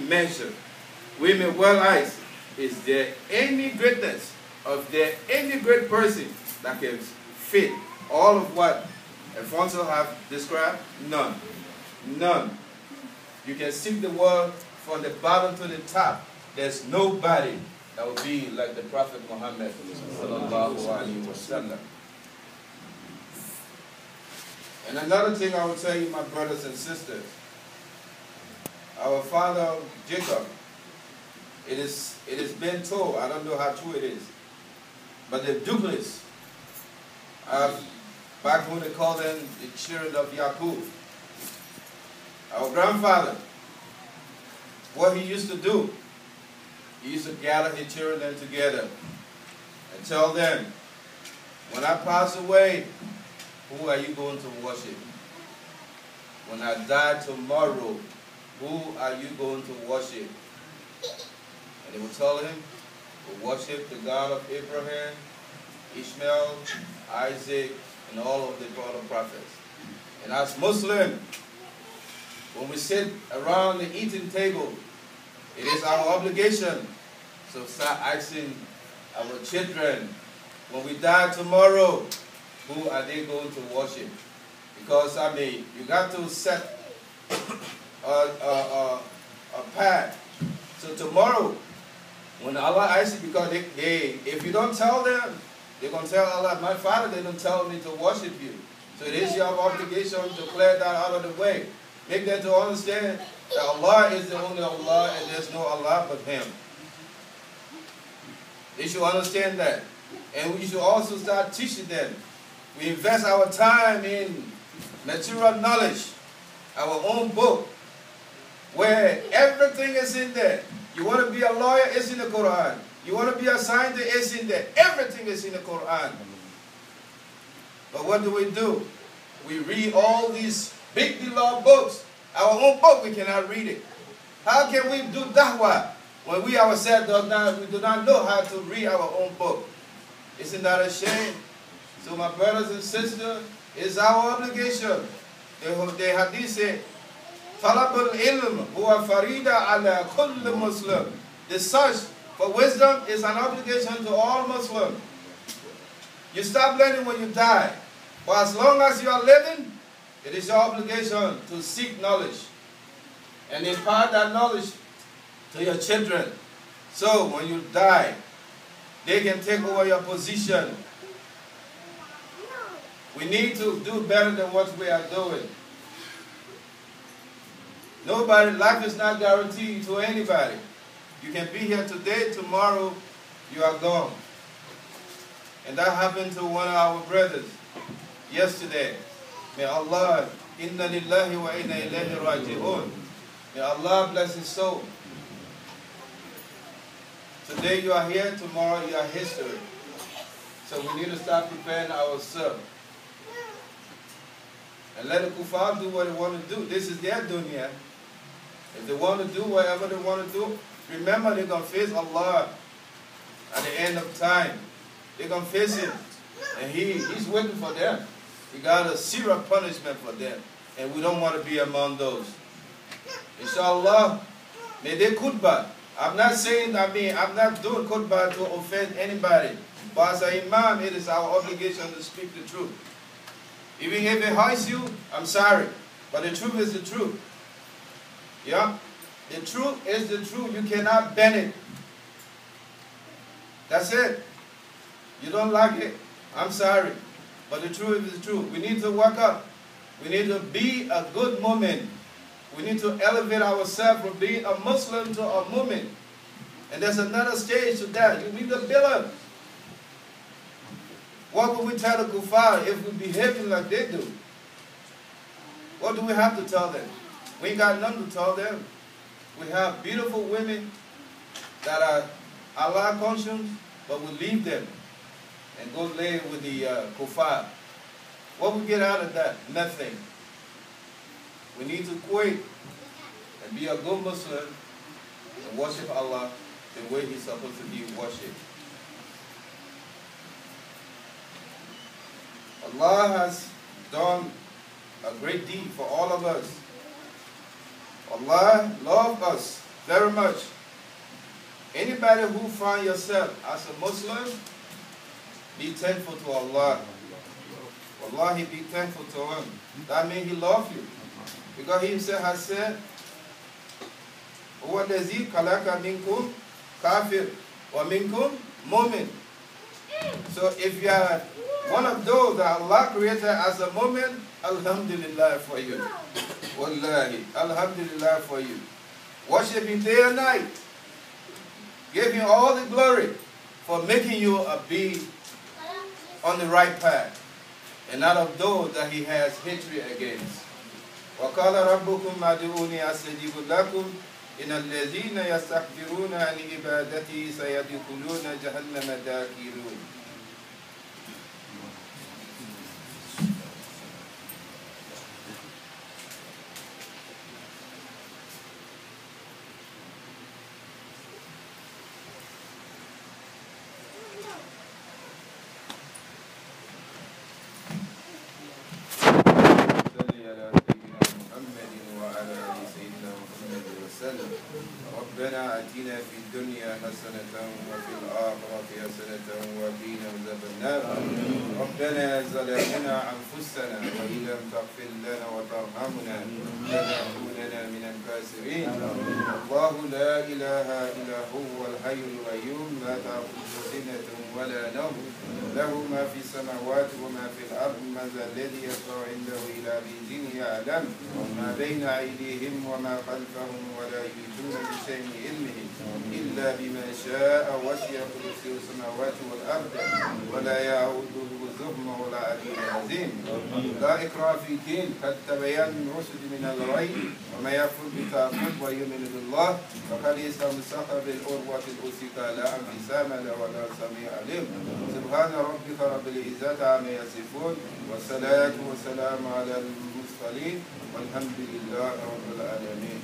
measure. We may well ask, is there any greatness, of there any great person that can fit all of what Alfonso have described? None. None. You can seek the world from the bottom to the top. There's nobody that will be like the Prophet Muhammad sallallahu alaihi wasallam. And another thing I will tell you, my brothers and sisters, our father Jacob, it has been told, I don't know how true it is, but the Dukulys, back when they called them the children of Yaqub, our grandfather, what he used to do, he used to gather his children together and tell them, when I pass away, who are you going to worship? When I die tomorrow, who are you going to worship? And they would tell him, we worship the God of Abraham, Ishmael, Isaac, and all of the other prophets. And as Muslims, when we sit around the eating table, it is our obligation to start asking our children, when we die tomorrow, who are they going to worship? Because, I mean, you got to set a path. So tomorrow, when Allah asks you, because if you don't tell them, they're going to tell Allah, my father didn't tell me to worship you. So it is your obligation to clear that out of the way. Make them to understand that Allah is the only Allah and there's no Allah but Him. They should understand that. And we should also start teaching them. We invest our time in material knowledge, our own book, where everything is in there. You want to be a lawyer, it's in the Quran. You want to be a scientist, it's in there. Everything is in the Quran. But what do? We read all these big beloved books. Our own book, we cannot read it. How can we do da'wah when we ourselves do not know how to read our own book? Isn't that a shame? So my brothers and sisters, it's our obligation. The hadith said, Talabul ilm huwa farida ala kulli Muslim. The search for wisdom is an obligation to all Muslims. You stop learning when you die. But as long as you are living, it is your obligation to seek knowledge and impart that knowledge to your children. So when you die, they can take over your position. We need to do better than what we are doing. Life is not guaranteed to anybody. You can be here today, tomorrow you are gone. And that happened to one of our brothers yesterday. May Allah, inna lillahi wa inna ilayhi raji'un. May Allah bless his soul. Today you are here, tomorrow you are history. So we need to start preparing ourselves. And let the kuffar do what they want to do. This is their dunya. If they want to do whatever they want to do, remember they're going to face Allah at the end of time. They're going to face Him. And He's waiting for them. He got a serious punishment for them. And we don't want to be among those. Inshallah, may they khutbah. I'm not saying, I'm not doing khutbah to offend anybody. But as an Imam, it is our obligation to speak the truth. Even if it hurts you, I'm sorry. But the truth is the truth. Yeah? The truth is the truth. You cannot bend it. That's it. You don't like it, I'm sorry. But the truth is the truth. We need to work up. We need to be a good mu'min. We need to elevate ourselves from being a Muslim to a mu'min. And there's another stage to that. You need to build up. What would we tell the kuffar if we behaving like they do? What do we have to tell them? We ain't got nothing to tell them. We have beautiful women that are Allah conscious, but we leave them and go lay with the kuffar. What we get out of that? Nothing. We need to quit and be a good Muslim and worship Allah the way He's supposed to be worshipped. Allah has done a great deed for all of us. Allah loves us very much. Anybody who find yourself as a Muslim, be thankful to Allah. Wallahi, be thankful to Him. That means He loves you. Because He Himself has said, هو الذي خلق منكم كافر ومنكم مؤمن. So if you are one of those that Allah created as a mu'min, alhamdulillah for you. Wallahi, alhamdulillah for you. Worship Him day and night. Give Him all the glory for making you be on the right path and not of those that He has hatred against. وَقَالَ رَبُّكُمْ أَدْعُونِي أَسْتَجِبْ لَكُمْ إِنَّ الَّذِينَ يَسْتَكْبِرُونَ عَنْ عِبَادَتِي سَيَدْخُلُونَ جَهَنَّمَ دَاخِرِينَ. ربنا آتنا في الدنيا حسنة وفي الآخرة حسنة وقنا عذاب النار. ربنا ظلمنا أنفسنا وإن لم تغفر لنا وترحمنا لنكونن من الخاسرين. الله لا إله إلا هو الحي القيوم لا تأخذه سنة ولا نوم له ما في السماوات وما في الأرض من ذا الذي يشفع عنده إلا بإذنه يعلم ما بين أيديهم وما خلفهم ولا يحيطون بشيء من علمه إلا بما شاء وسع كرسيه السماوات والأرض ولا يعوده حفظهما ولا علي العظيم. لا إكراه في الدين قد تبين الرشد من الغي وما يكفر بالطاغوت ويؤمن بالله فقد استمسك بالعروة الوثقى لا انفصام له ولا سميع عليم. سبحان ربك رب العزة عما يصفون والصلاة والسلام على المرسلين والحمد لله رب العالمين.